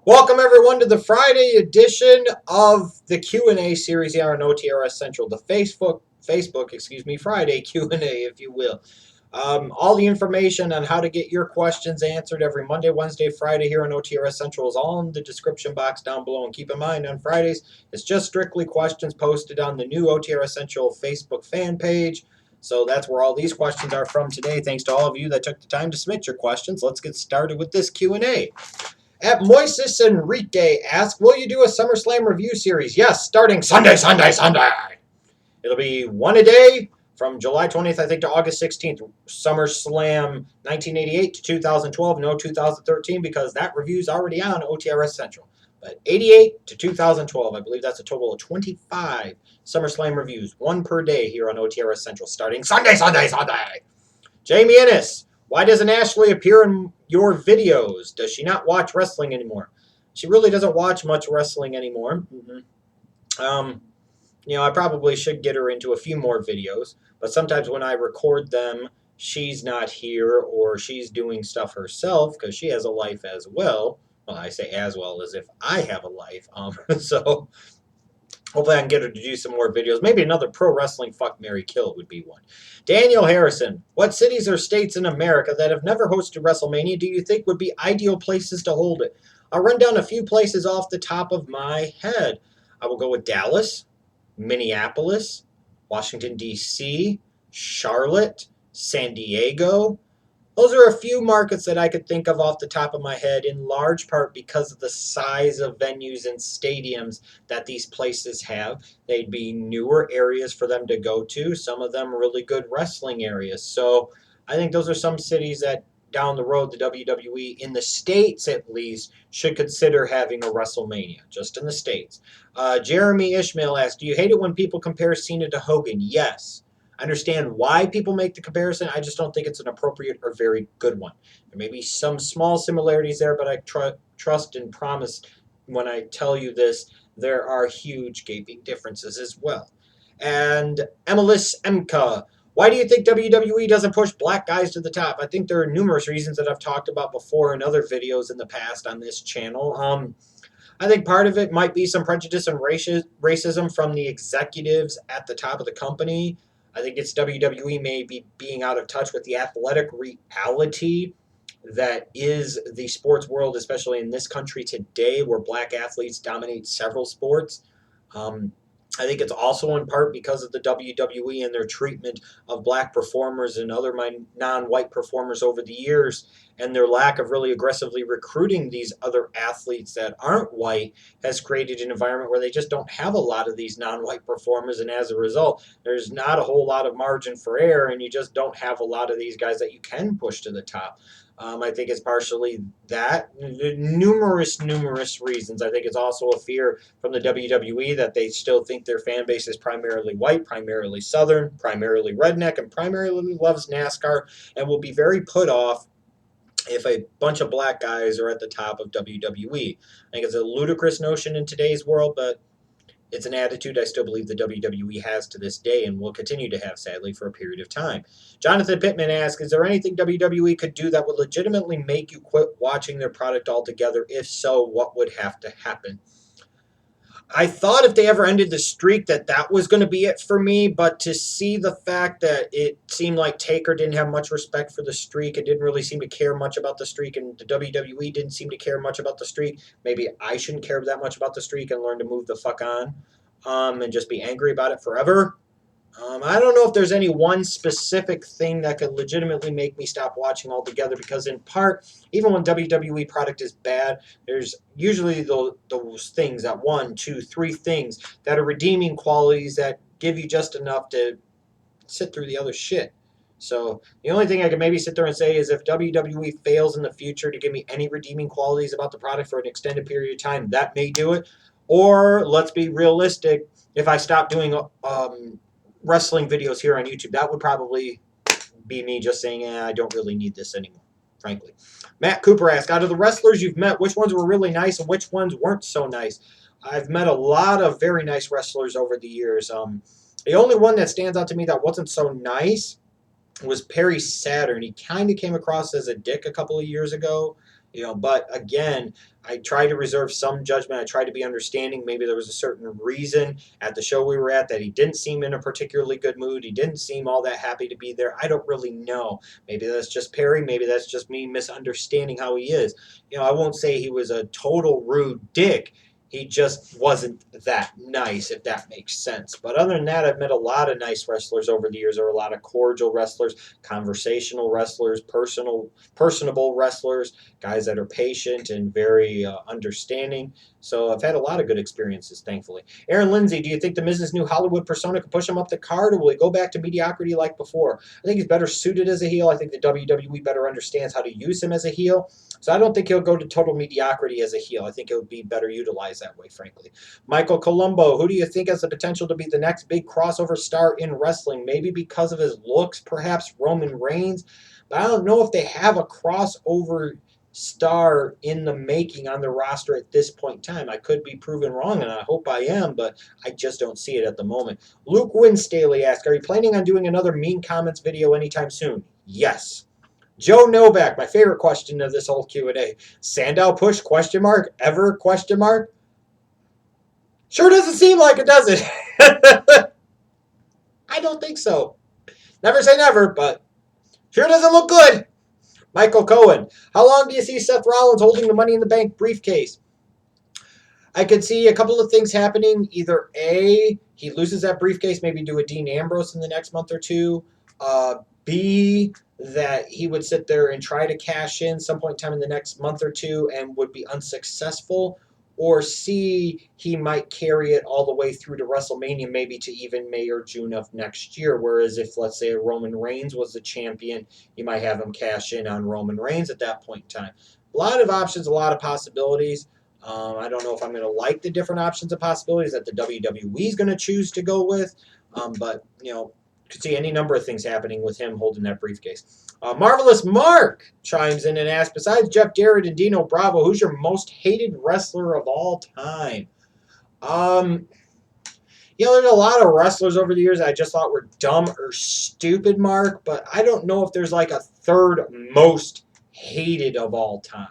Welcome everyone to the Friday edition of the Q&A series here on OTRS Central, the Facebook Friday Q&A, if you will. All the information on how to get your questions answered every Monday, Wednesday, Friday here on OTRS Central is all in the description box down below. And keep in mind, on Fridays, it's just strictly questions posted on the new OTRS Central Facebook fan page. So that's where all these questions are from today. Thanks to all of you that took the time to submit your questions. Let's get started with this Q&A. At Moises Enrique asks, will you do a SummerSlam review series? Yes, starting Sunday. It'll be one a day from July 20th, I think, to August 16th. SummerSlam 1988 to 2012, no 2013, because that review's already on OTRS Central. But 88 to 2012, I believe that's a total of 25 SummerSlam reviews, one per day here on OTRS Central, starting Sunday. Jamie Ennis, why doesn't Ashley appear in your videos? Does she not watch wrestling anymore? She really doesn't watch much wrestling anymore. I probably should get her into a few more videos, but sometimes when I record them, she's not here or she's doing stuff herself because she has a life as well. Well, I say as well as if I have a life. So hopefully I can get her to do some more videos. Maybe another pro wrestling fuck, marry, kill would be one. Daniel Harrison, what cities or states in America that have never hosted WrestleMania do you think would be ideal places to hold it? I'll run down a few places off the top of my head. I will go with Dallas, Minneapolis, Washington, D.C., Charlotte, San Diego. Those are a few markets that I could think of off the top of my head, in large part because of the size of venues and stadiums that these places have. They'd be newer areas for them to go to, some of them really good wrestling areas. So I think those are some cities that down the road, the WWE, in the States at least, should consider having a WrestleMania, just in the States. Jeremy Ishmael asked, do you hate it when people compare Cena to Hogan? Yes. I understand why people make the comparison. I just don't think it's an appropriate or very good one. There may be some small similarities there, but I trust and promise when I tell you this, there are huge gaping differences as well. And Emilis Emka, why do you think WWE doesn't push black guys to the top? I think there are numerous reasons that I've talked about before in other videos in the past on this channel. I think part of it might be some prejudice and racism from the executives at the top of the company. I think it's WWE maybe being out of touch with the athletic reality that is the sports world, especially in this country today, where black athletes dominate several sports. I think it's also in part because of the WWE and their treatment of black performers and other non-white performers over the years, and their lack of really aggressively recruiting these other athletes that aren't white has created an environment where they just don't have a lot of these non-white performers, and as a result, there's not a whole lot of margin for error, and you just don't have a lot of these guys that you can push to the top. I think it's partially that. Numerous reasons. I think it's also a fear from the WWE that they still think their fan base is primarily white, primarily Southern, primarily redneck, and primarily loves NASCAR, and will be very put off if a bunch of black guys are at the top of WWE. I think it's a ludicrous notion in today's world, but it's an attitude I still believe the WWE has to this day and will continue to have, sadly, for a period of time. Jonathan Pittman asks, is there anything WWE could do that would legitimately make you quit watching their product altogether? If so, what would have to happen? I thought if they ever ended the streak that was going to be it for me, but to see the fact that it seemed like Taker didn't have much respect for the streak, it didn't really seem to care much about the streak, and the WWE didn't seem to care much about the streak, maybe I shouldn't care that much about the streak and learn to move the fuck on and just be angry about it forever. I don't know if there's any one specific thing that could legitimately make me stop watching altogether, because in part, even when WWE product is bad, there's usually those things, that 1, 2, 3 things that are redeeming qualities that give you just enough to sit through the other shit. So the only thing I can maybe sit there and say is if WWE fails in the future to give me any redeeming qualities about the product for an extended period of time, that may do it. Or let's be realistic, if I stop doing wrestling videos here on YouTube, that would probably be me just saying, I don't really need this anymore, frankly. Matt Cooper asked, out of the wrestlers you've met, which ones were really nice and which ones weren't so nice? I've met a lot of very nice wrestlers over the years. The only one that stands out to me that wasn't so nice was Perry Saturn. He kind of came across as a dick a couple of years ago. But again, I try to reserve some judgment. I try to be understanding. Maybe there was a certain reason at the show we were at that he didn't seem in a particularly good mood. He didn't seem all that happy to be there. I don't really know. Maybe that's just Perry. Maybe that's just me misunderstanding how he is. I won't say he was a total rude dick. He just wasn't that nice, if that makes sense. But other than that, I've met a lot of nice wrestlers over the years. There were a lot of cordial wrestlers, conversational wrestlers, personable wrestlers, guys that are patient and very understanding. So I've had a lot of good experiences, thankfully. Aaron Lindsay, do you think the Miz's new Hollywood persona could push him up the card, or will he go back to mediocrity like before? I think he's better suited as a heel. I think the WWE better understands how to use him as a heel. So I don't think he'll go to total mediocrity as a heel. I think he'll be better utilized that way, frankly. Michael Colombo, who do you think has the potential to be the next big crossover star in wrestling? Maybe because of his looks, perhaps Roman Reigns. But I don't know if they have a crossover star in the making on the roster at this point in time. I could be proven wrong, and I hope I am, but I just don't see it at the moment. Luke Winstaley asked, are you planning on doing another Mean Comments video anytime soon? Yes. Joe Novak, my favorite question of this whole Q&A. Sandow push, question mark, ever, question mark? Sure doesn't seem like it, does it? I don't think so. Never say never, but sure doesn't look good. Michael Cohen, how long do you see Seth Rollins holding the Money in the Bank briefcase? I could see a couple of things happening. Either A, he loses that briefcase, maybe do a Dean Ambrose in the next month or two. B, that he would sit there and try to cash in some point in time in the next month or two and would be unsuccessful. Or C, he might carry it all the way through to WrestleMania, maybe to even May or June of next year. Whereas if, let's say, Roman Reigns was the champion, you might have him cash in on Roman Reigns at that point in time. A lot of options, a lot of possibilities. I don't know if I'm going to like the different options and possibilities that the WWE is going to choose to go with. But, could see any number of things happening with him holding that briefcase. Marvelous Mark chimes in and asks, besides Jeff Jarrett and Dino Bravo, who's your most hated wrestler of all time? There's a lot of wrestlers over the years I just thought were dumb or stupid, Mark, but I don't know if there's like a third most hated of all time.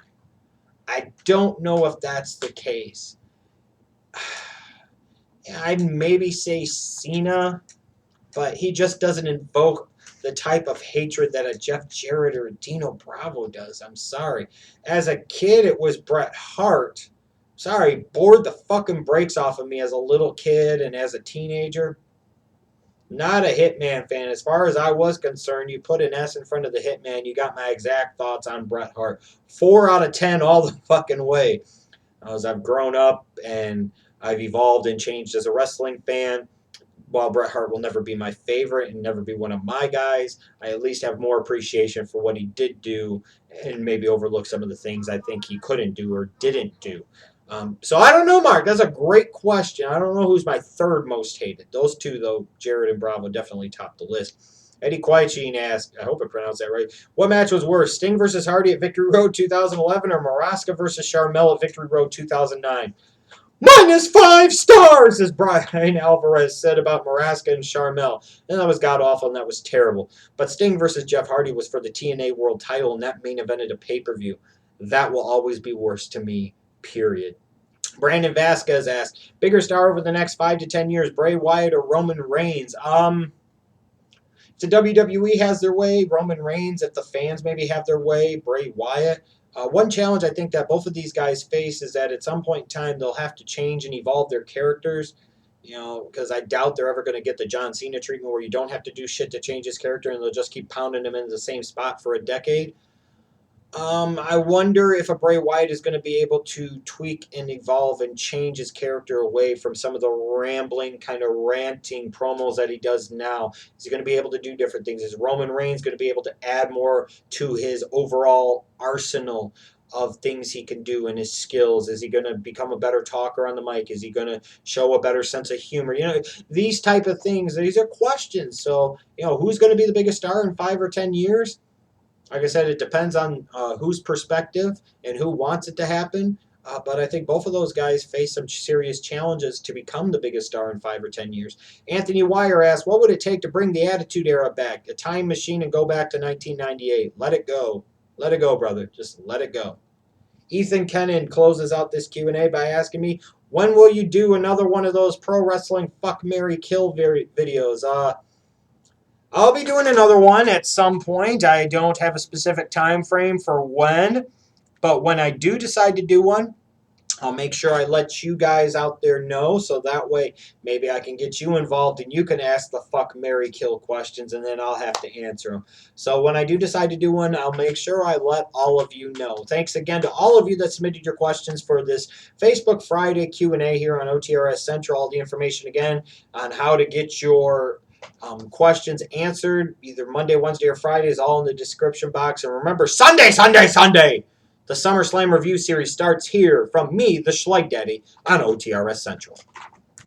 I don't know if that's the case. I'd maybe say Cena, but he just doesn't invoke the type of hatred that a Jeff Jarrett or a Dino Bravo does. I'm sorry. As a kid, it was Bret Hart. Sorry, bored the fucking brakes off of me as a little kid and as a teenager. Not a Hitman fan. As far as I was concerned, you put an S in front of the Hitman, you got my exact thoughts on Bret Hart. 4 out of 10 all the fucking way. As I've grown up and I've evolved and changed as a wrestling fan, while Bret Hart will never be my favorite and never be one of my guys, I at least have more appreciation for what he did do and maybe overlook some of the things I think he couldn't do or didn't do. So I don't know, Mark. That's a great question. I don't know who's my third most hated. Those two, though, Jarrett and Bravo, definitely top the list. Eddie Quietsheen asked, I hope I pronounced that right, what match was worse, Sting versus Hardy at Victory Road 2011 or Maraska versus Sharmell at Victory Road 2009? -5 stars, as Brian Alvarez said about Maraska and Sharmell. And that was god-awful, and that was terrible. But Sting versus Jeff Hardy was for the TNA World title, and that main evented a pay-per-view. That will always be worse to me, period. Brandon Vasquez asked, bigger star over the next 5 to 10 years, Bray Wyatt or Roman Reigns? If the WWE has their way, Roman Reigns. If the fans maybe have their way, Bray Wyatt. One challenge I think that both of these guys face is that at some point in time they'll have to change and evolve their characters, because I doubt they're ever going to get the John Cena treatment where you don't have to do shit to change his character and they'll just keep pounding him in the same spot for a decade. I wonder if a Bray Wyatt is going to be able to tweak and evolve and change his character away from some of the rambling, kind of ranting promos that he does now. Is he going to be able to do different things? Is Roman Reigns going to be able to add more to his overall arsenal of things he can do and his skills? Is he going to become a better talker on the mic? Is he going to show a better sense of humor? These type of things, these are questions. So, who's going to be the biggest star in 5 or 10 years? Like I said, it depends on whose perspective and who wants it to happen. But I think both of those guys face some serious challenges to become the biggest star in 5 or 10 years. Anthony Wire asked, what would it take to bring the Attitude Era back? A time machine and go back to 1998. Let it go. Let it go, brother. Just let it go. Ethan Kennan closes out this Q&A by asking me, when will you do another one of those pro wrestling fuck, marry, kill videos? I'll be doing another one at some point. I don't have a specific time frame for when, but when I do decide to do one, I'll make sure I let you guys out there know, so that way maybe I can get you involved and you can ask the fuck, marry, kill questions, and then I'll have to answer them. So when I do decide to do one, I'll make sure I let all of you know. Thanks again to all of you that submitted your questions for this Facebook Friday Q&A here on OTRS Central. All the information again on how to get your questions answered either Monday, Wednesday, or Friday is all in the description box. And remember, Sunday! The SummerSlam Review series starts here from me, the Schleich Daddy, on OTRS Central.